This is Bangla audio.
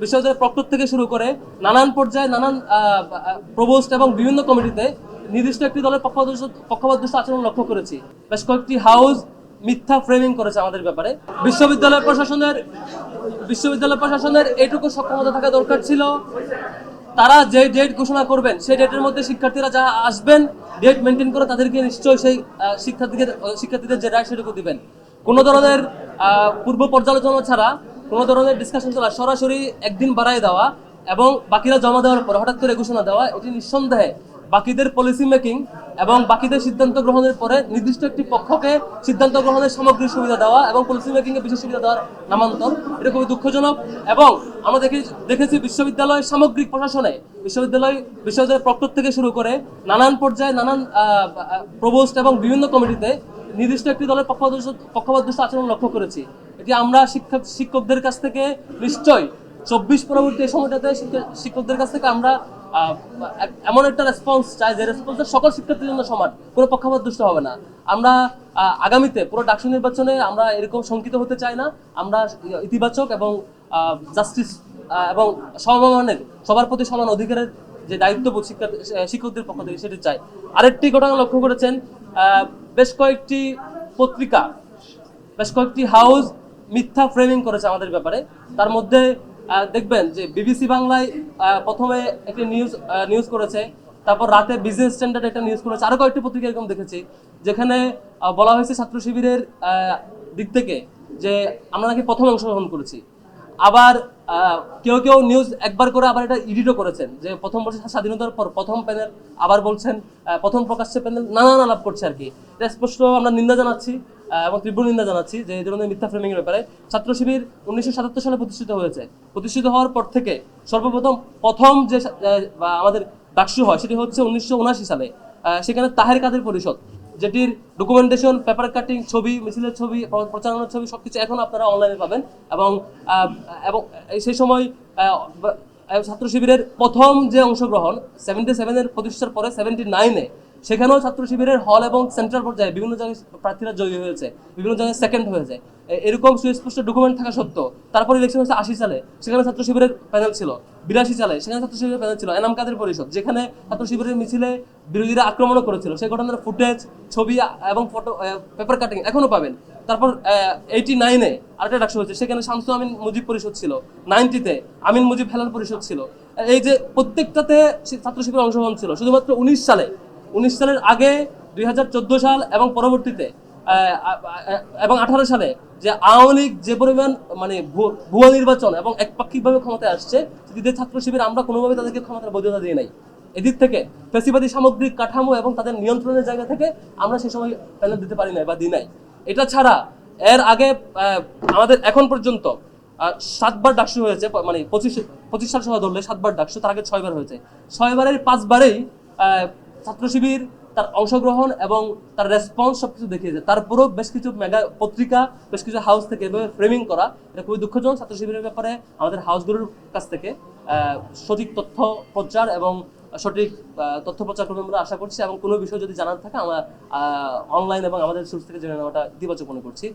বিশ্ববিদ্যালয়ের প্রক্টর থেকে শুরু করে নানান পর্যায়ে নানান প্রভোস্ট এবং বিভিন্ন কমিটিতে নির্দিষ্ট একটি দলের পক্ষপাতদুষ্ট আচরণ লক্ষ্য করেছি। বেশ কয়েকটি হাউস মিথ্যা ফ্রেমিং করেছে আমাদের ব্যাপারে। বিশ্ববিদ্যালয় প্রশাসনের এইটুকু সক্ষমতা থাকা দরকার ছিল, তারা যে ডেট ঘোষণা করবেন সেই ডেটের মধ্যে শিক্ষার্থীরা যা আসবেন ডেট মেনটেন করে তাদেরকে নিশ্চয়ই সেই শিক্ষার্থীদের যে রায় সেটুকু দিবেন। কোনো ধরনের পূর্ব পর্যালোচনা ছাড়া, কোনো ধরনের ডিসকাশন ছাড়া সরাসরি একদিন বাড়ায় দেওয়া এবং বাকিরা জমা দেওয়ার পর হঠাৎ করে ঘোষণা দেওয়া, এটি নিঃসন্দেহে বাকিদের পলিসি মেকিং এবং বাকিদের সিদ্ধান্ত গ্রহণের পরে নির্দিষ্ট একটি পক্ষকে সিদ্ধান্ত গ্রহণের সামগ্রিক সুবিধা দেওয়া এবং পলিসি মেকিং এ বিশেষ সুবিধা দেওয়ার নামান্তর। এটা খুবই দুঃখজনক। এবং আমরা দেখেছি বিশ্ববিদ্যালয় সামগ্রিক প্রশাসনে বিশ্ববিদ্যালয়ের প্রক্টর থেকে শুরু করে নানান পর্যায়ে নানান প্রভোস্ট এবং বিভিন্ন কমিটিতে নির্দিষ্ট একটি দলের পক্ষপাতদুষ্ট আচরণ লক্ষ্য করেছি। এটি আমরা শিক্ষকদের কাছ থেকে নিশ্চয়ই 24 পরবর্তী সময়টাতে শিক্ষকদের কাছ থেকে আমরা এমন একটা রেসপন্স চাই যে রেসপন্সের সকল শিক্ষার্থীর জন্য সমান, কোনো পক্ষপাতদুষ্ট হবে না। আমরা আগামীতে পুরো ডাকসু নির্বাচনে আমরা এরকম শঙ্কিত হতে চাই না। আমরা ইতিবাচক এবং জাস্টিস এবং সমমানের সবার প্রতি সমান অধিকারের যে দায়িত্ববোধ শিক্ষকদের পক্ষ থেকে সেটি চাই। আরেকটি ঘটনা লক্ষ্য করেছেন, বেশ কয়েকটি হাউস মিথ্যা ফ্রেমিং করেছে আমাদের ব্যাপারে। তার মধ্যে দেখবেন যে বিবিসি বাংলায় প্রথমে একটি নিউজ করেছে, তারপর রাতে বিজনেস স্ট্যান্ডার্ড একটা নিউজ করেছে, আরো কয়েকটি পত্রিকা এরকম দেখেছি যেখানে বলা হয়েছে ছাত্র শিবিরের দিক থেকে যে আমরা নাকি প্রথম অংশগ্রহণ করেছি। আবার কেউ নিউজ একবার করে আবার এটা এডিটও করেছেন যে প্রথম বর্ষে স্বাধীনতার পর প্রথম প্যানেল, আবার বলছেন প্রথম প্রকাশ্যে প্যানেল, নানান আলাপ করছে আর কি। এটা স্পষ্ট আমরা নিন্দা জানাচ্ছি এবং তীব্র নিন্দা জানাচ্ছি যে এই ধরনের মিথ্যা ফ্রেমিং এর ব্যাপারে। ছাত্র শিবির 1977 সালে প্রতিষ্ঠিত হওয়ার পর থেকে প্রথম যে আমাদের ডাকসু হয় সেটি হচ্ছে 1979 সালে। সেখানে তাহের কাদের পরিষদ, যেটির ডকুমেন্টেশন, পেপার কাটিং, ছবি, মিছিলের ছবি, প্রচারণার ছবি সবকিছু এখন আপনারা অনলাইনে পাবেন। এবং সেই সময় ছাত্র শিবিরের প্রথম যে অংশগ্রহণ 77-এর প্রতিষ্ঠার পরে 79-এ সেখানেও ছাত্র শিবিরের হল এবং সেন্ট্রাল পর্যায়ে বিভিন্ন জায়গায় প্রার্থীরা জয়ী হয়েছে, বিভিন্ন জায়গায় সেকেন্ড হয়েছে। এরকম সুস্পষ্ট ডকুমেন্ট থাকা সত্ত্বেও তারপর ইলেকশন হচ্ছে 80 সালে, সেখানে ছাত্র শিবিরের প্যানেল ছিল। 82 সালে সেখানে ছাত্র শিবিরের প্যানেল ছিল। এনাম কাদের পরিষদ, যেখানে ছাত্র শিবিরের মিছিলে বিরোধীরা আক্রমণও করেছিল, সেই ঘটনার ফুটেজ, ছবি এবং ফটো, পেপার কাটিং এখনো পাবেন। তারপর 89-এ আরেকটা ডাকসু হয়েছে, সেখানে শামসু আমিন মুজিব পরিষদ ছিল। 90-তে আমিন মুজিব হেলাল পরিষদ ছিল। এই যে প্রত্যেকটাতে ছাত্র শিবিরের অংশগ্রহণ ছিল। শুধুমাত্র 19 সালের আগে 2014 সাল এবং পরবর্তীতে এবং 18 সালে যে আওয়ামী লীগ যে পরিমাণ ভুয়া নির্বাচন এবং একপাক্ষিকভাবে ক্ষমতায় আসছে, সেটিতে ছাত্র শিবির আমরা কোনোভাবে তাদেরকে ক্ষমতার বৈধতা দিয়ে নাই। এদিক থেকে ফ্যাসিবাদী সামগ্রিক কাঠামো এবং তাদের নিয়ন্ত্রণের জায়গা থেকে আমরা সেই সময় প্যানেল দিতে পারি নাই বা দিই নাই। এটা ছাড়া এর আগে আমাদের এখন পর্যন্ত 7বার ডাকসু হয়েছে, 25 সাল সহ ধরলে 7বার ডাকসু, তার আগে 6বার হয়েছে। 6বারের 5বারেই ছাত্র শিবির তার অংশগ্রহণ এবং তার রেসপন্স সবকিছু দেখিয়েছে। তারপরও বেশ কিছু মেগা পত্রিকা, বেশ কিছু হাউস থেকে এভাবে ফ্রেমিং করা, এটা খুবই দুঃখজনক। ছাত্র শিবিরের ব্যাপারে আমাদের হাউসগুলোর কাছ থেকে সঠিক তথ্য প্রচার এবং সঠিক তথ্য প্রচার করবে আমরা আশা করছি। এবং কোনো বিষয় যদি জানার থাকে আমরা অনলাইন এবং আমাদের সোর্স থেকে জেনে নেওয়াটা ইতিবাচক মনে করছি।